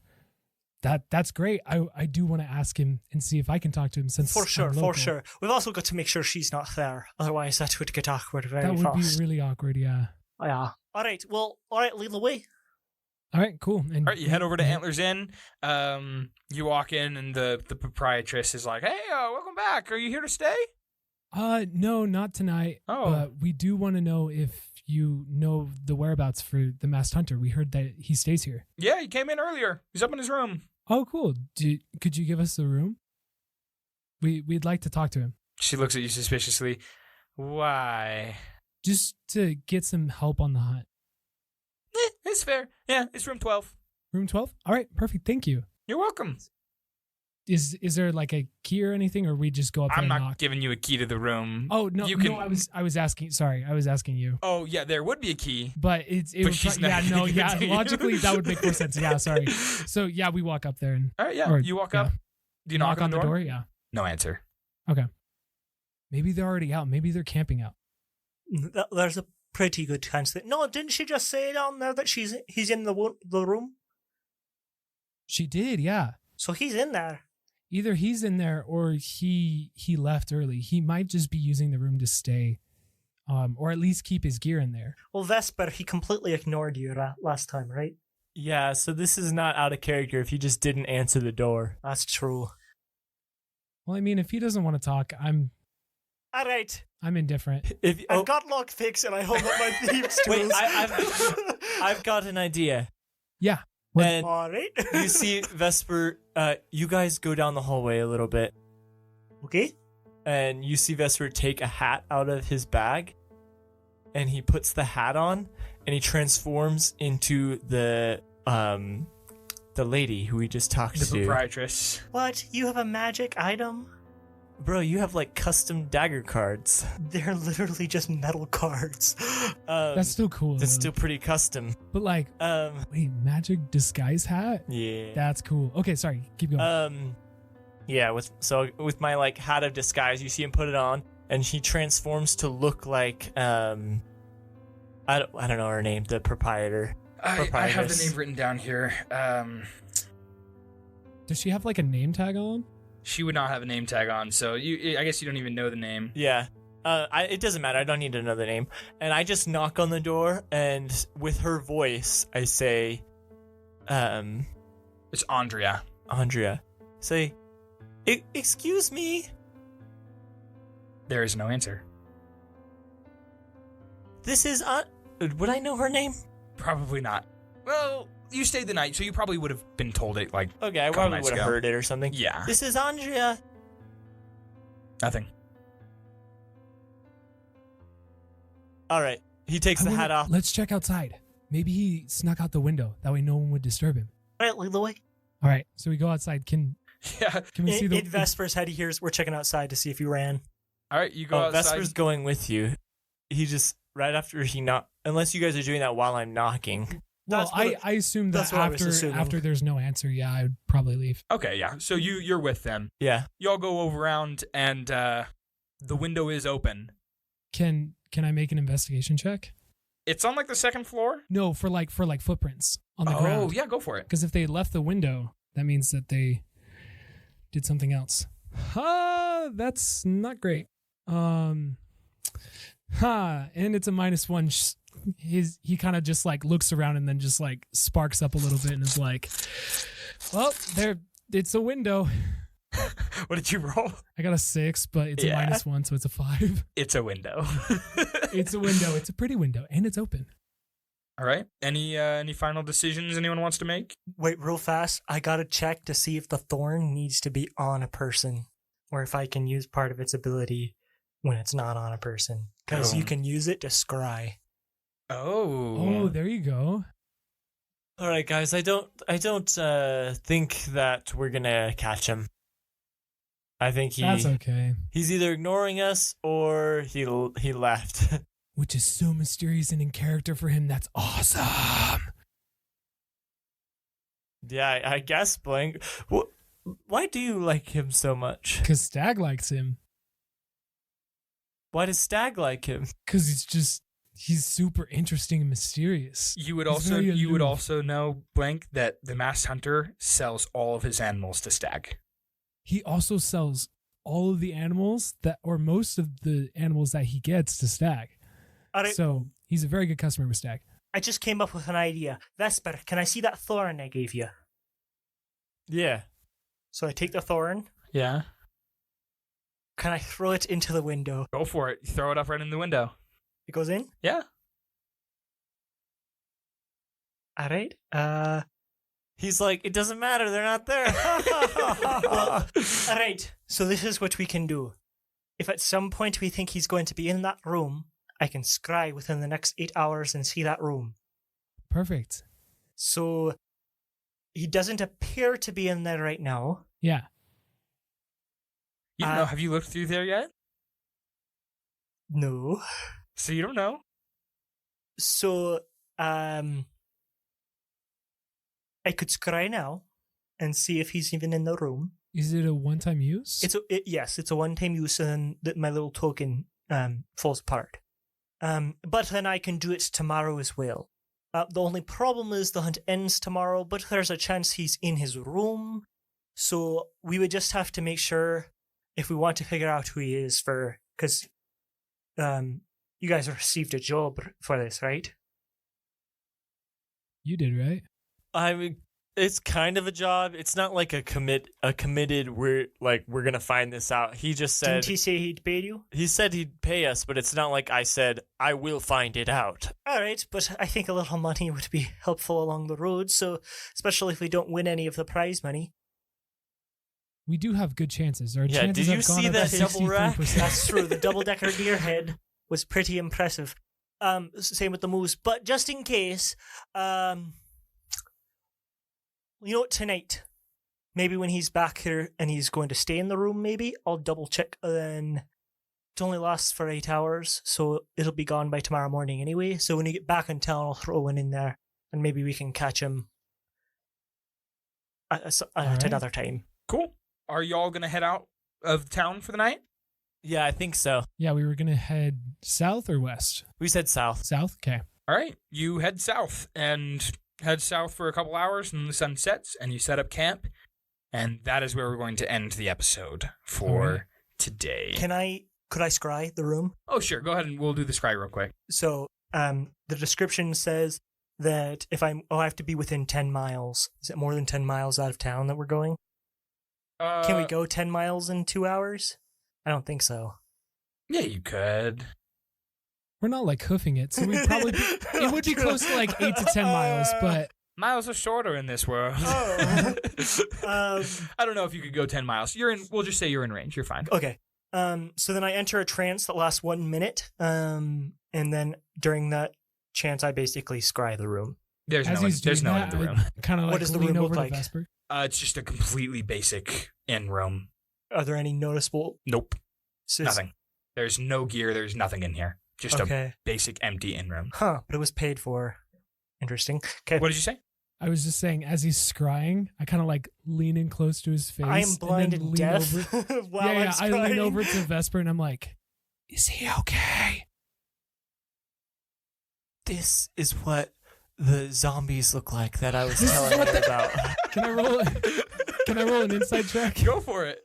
that's great. I do want to ask him and see if I can talk to him since For sure, I'm for local. sure. We've also got to make sure she's not there. Otherwise, that would get awkward very fast. That would be really awkward, yeah. Yeah. All right, lead the way. All right, cool. And All right, you head over to Antlers Inn. You walk in, and the proprietress is like, "Hey, welcome back. Are you here to stay?" No, not tonight. Oh. But we do want to know if you know the whereabouts for the Masked Hunter. We heard that he stays here. Yeah, he came in earlier. He's up in his room. Oh, cool. Could you give us the room? We'd like to talk to him. She looks at you suspiciously. Why? Just to get some help on the hunt. It's fair. Yeah, it's room 12. Room 12? All right, perfect. Thank you. You're welcome. Is there like a key or anything, or we just go up there I'm and not knock? giving you a key to the room. Oh no, You can- no, I was asking. Sorry, I was asking you. Oh, yeah, there would be a key. But it But would she's not yeah, no, gonna give it yeah. to you. Logically, that would make more sense. Yeah, sorry. So yeah, we walk up there and All right, yeah. Or- You walk yeah. up. Do you knock on the door? Yeah. No answer. Okay. Maybe they're already out. Maybe they're camping out. There's a pretty good chance that... No, didn't she just say down there that he's in the room? She did, yeah. So he's in there. Either he's in there or he left early. He might just be using the room to stay, or at least keep his gear in there. Well, Vesper, he completely ignored you last time, right? Yeah, so this is not out of character if you just didn't answer the door. That's true. Well, I mean, if he doesn't want to talk, I'm All right. indifferent. I've got lockpicks and I hold up my thieves' tools. Wait, I've got an idea. Yeah. And All right. you see Vesper, you guys go down the hallway a little bit, Okay. and you see Vesper take a hat out of his bag, and he puts the hat on, and he transforms into the lady who we just talked The to. proprietress. What? You have a magic item? Bro, you have like custom dagger cards. They're literally just metal cards. That's still cool. That's though. still pretty custom. But like, wait, magic disguise hat? Yeah. That's cool. Okay, sorry. Keep going. Yeah, with my like hat of disguise, you see him put it on, and he transforms to look like I don't know her name, the proprietor. I have the Proprietress. name written down here. Does she have like a name tag on? She would not have a name tag on, so I guess you don't even know the name. Yeah. It doesn't matter. I don't need another name. And I just knock on the door, and with her voice, I say, It's Andrea. say, excuse me. There is no answer. This is would I know her name? Probably not. Well, you stayed the night, so you probably would have been told it, like, Okay, I couple probably nights would have ago. heard it or something. Yeah. This is Andrea. Nothing. All right. He takes the hat off. Let's check outside. Maybe he snuck out the window. That way no one would disturb him. All right, lead the way. All right, so we go outside. Can Yeah. we see the... In Vesper's head, he hears we're checking outside to see if you ran. All right, you go Oh, outside. Vesper's going with you. He just, right after he knock, unless you guys are doing that while I'm knocking. Well, That's what I assume that that's what I was assuming. after there's no answer, yeah, I would probably leave. Okay, yeah. So you're with them. Yeah. Y'all go over around, and the window is open. Can I make an investigation check? It's on, like, the second floor? No, for like footprints on the ground. Oh, yeah, go for it. Because if they left the window, that means that they did something else. That's not great. And it's a -1. He kind of just like looks around and then just like sparks up a little bit and is like, well, it's a window. What did you roll? I got a 6, but it's Yeah. a -1, so it's a 5. It's a window. It's a window. It's a pretty window, and it's open. All right. Any final decisions anyone wants to make? Wait, real fast. I gotta check to see if the thorn needs to be on a person, or if I can use part of its ability when it's not on a person. Because you can use it to scry. Oh, there you go. All right, guys. I don't think that we're gonna catch him. I think That's okay. he's either ignoring us or he left. Which is so mysterious and in character for him. That's awesome. Yeah, I guess, Blank. Why do you like him so much? Because Stag likes him. Why does Stag like him? Because he's super interesting and mysterious. You would He's very aloof. also know, Blank, that the masked hunter sells all of his animals to Stag. He also sells all of the animals or most of the animals that he gets to Stag. So he's a very good customer with Stag. I just came up with an idea. Vesper, can I see that thorn I gave you? Yeah. So I take the thorn. Yeah. Can I throw it into the window? Go for it. You throw it up right in the window. It goes in? Yeah. All right. He's like, it doesn't matter. They're not there. All right. So this is what we can do. If at some point we think he's going to be in that room, I can scry within the next 8 hours and see that room. Perfect. So he doesn't appear to be in there right now. Yeah. You don't know. Have you looked through there yet? No. So you don't know. So, I could scry now and see if he's even in the room. Is it a one-time use? Yes, it's a one-time use, and my little token falls apart. But then I can do it tomorrow as well. The only problem is the hunt ends tomorrow, but there's a chance he's in his room. So we would just have to make sure, if we want to figure out who he is, because you guys received a job for this, right? You did, right? I mean, it's kind of a job. It's not like a committed. We're gonna find this out. He just said. Didn't he say he'd pay you? He said he'd pay us, but it's not like I said I will find it out. All right, but I think a little money would be helpful along the road. So, especially if we don't win any of the prize money. We do have good chances. Our Yeah, chances did you have gone see up that to double rack? 63%. That's true. The double-decker deer head was pretty impressive. Same with the moose. But just in case, tonight, maybe when he's back here and he's going to stay in the room, maybe I'll double check. Then it only lasts for 8 hours, so it'll be gone by tomorrow morning anyway. So when you get back in town, I'll throw one in there, and maybe we can catch him at another time. Cool. Are y'all gonna head out of town for the night? Yeah, I think so. Yeah, we were going to head south or west? We said south. South? Okay. All right. You head south for a couple hours, and the sun sets, and you set up camp, and that is where we're going to end the episode for today. Could I scry the room? Oh, sure. Go ahead and we'll do the scry real quick. So, the description says that I have to be within 10 miles. Is it more than 10 miles out of town that we're going? Can we go 10 miles in 2 hours? I don't think so. Yeah, you could. We're not like hoofing it, so we'd probably it would be close to like 8 to 10 miles, but Miles are shorter in this world. Oh. I don't know if you could go 10 miles. We'll just say you're in range. You're fine. Okay. So then I enter a trance that lasts 1 minute, and then during that chance, I basically scry the room. There's no one in the room. Kind of like What does the lean room over look to like? Vesper. It's just a completely basic in room. Are there any noticeable? Nope. Nothing. There's no gear. There's nothing in here. Just a basic empty in room. Huh, but it was paid for. Interesting. Okay. What did you say? I was just saying, as he's scrying, I kind of like lean in close to his face. I am blind and lean deaf over. while I'm I scrying. lean over to Vesper and I'm like, is he okay? This is what the zombies look like that I was telling you about. Can I roll an insight check? Go for it.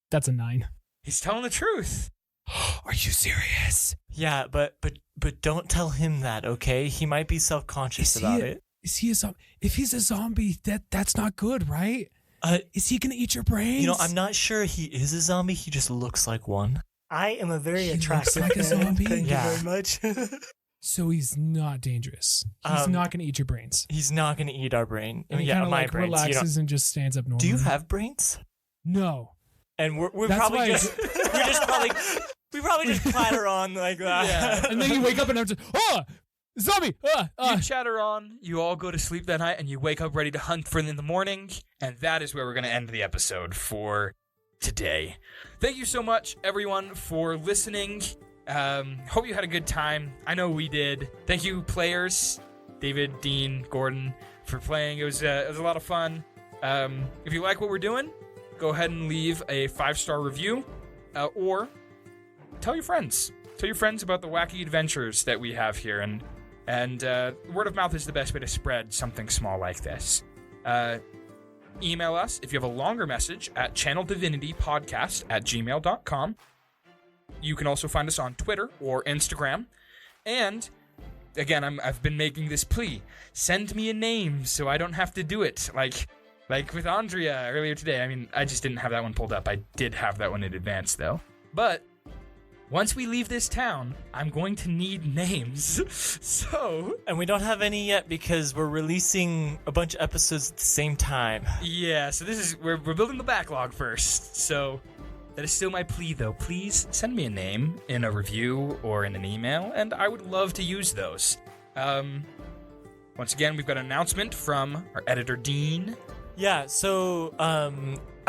That's a 9. He's telling the truth. Are you serious? Yeah, but don't tell him that, okay? He might be self-conscious about it. Is he a zombie? If he's a zombie, that's not good, right? Is he gonna eat your brains? I'm not sure he is a zombie. He just looks like one. I am a very He attractive looks like a man. zombie? Thank Yeah. you very much. So he's not dangerous. He's not going to eat your brains. He's not going to eat our brain. And he yeah, kind of my like brains. relaxes and just stands up normally. Do you have brains? No. And we're That's probably why- just we probably just clatter on like that. Yeah. And then you wake up and I'm just, zombie! You chatter on, you all go to sleep that night, and you wake up ready to hunt for in the morning, and that is where we're going to end the episode for today. Thank you so much, everyone, for listening. Hope you had a good time. I know we did. Thank you, players, David, Dean, Gordon, for playing. It was a lot of fun. If you like what we're doing, go ahead and leave a 5-star review, or tell your friends. Tell your friends about the wacky adventures that we have here, and word of mouth is the best way to spread something small like this. Email us if you have a longer message at channeldivinitypodcast@gmail.com. You can also find us on Twitter or Instagram. And again, I've been making this plea: send me a name so I don't have to do it. Like with Andrea earlier today. I mean, I just didn't have that one pulled up. I did have that one in advance though. But once we leave this town, I'm going to need names. So... And we don't have any yet because we're releasing a bunch of episodes at the same time. Yeah, so we're building the backlog first. So that is still my plea, though. Please send me a name in a review or in an email, and I would love to use those. Once again, we've got an announcement from our editor, Dean. Yeah, so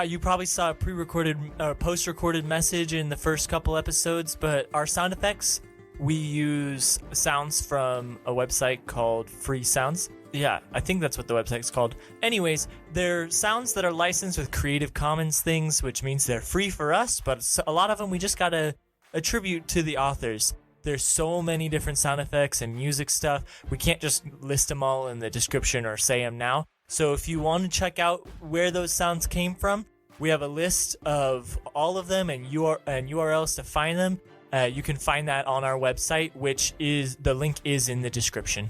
you probably saw a pre-recorded or post-recorded message in the first couple episodes, but our sound effects, we use sounds from a website called Free Sounds. Yeah, I think that's what the website's called. Anyways, they're sounds that are licensed with Creative Commons things, which means they're free for us, but a lot of them we just gotta attribute to the authors. There's so many different sound effects and music stuff. We can't just list them all in the description or say them now. So if you want to check out where those sounds came from, we have a list of all of them and URLs to find them. You can find that on our website, which is the link is in the description.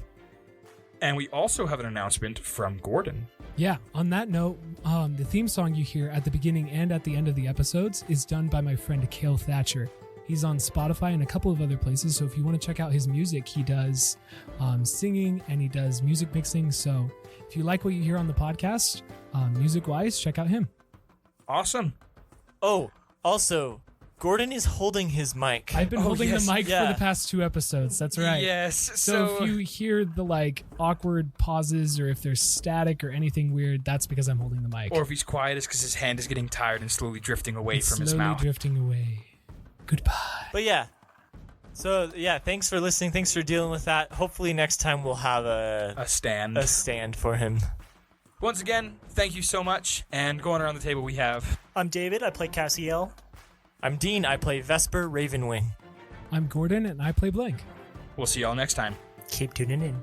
And we also have an announcement from Gordon. Yeah, on that note, the theme song you hear at the beginning and at the end of the episodes is done by my friend Cassiel Thatcher. He's on Spotify and a couple of other places, so if you want to check out his music, he does singing and he does music mixing. So if you like what you hear on the podcast, music-wise, check out him. Awesome. Oh, also, Gordon is holding his mic. I've been holding yes, the mic yeah. for the past 2 episodes. That's right. Yes. So if you hear the awkward pauses or if there's static or anything weird, that's because I'm holding the mic. Or if he's quiet, it's because his hand is getting tired and slowly drifting away from his slowly mouth. drifting away. Goodbye. But yeah. So yeah, thanks for listening. Thanks for dealing with that. Hopefully next time we'll have A stand. a stand for him. Once again, thank you so much. And going around the table, we have... I'm David. I play Cassiel. I'm Dean. I play Vesper Ravenwing. I'm Gordon, and I play Blank. We'll see y'all next time. Keep tuning in.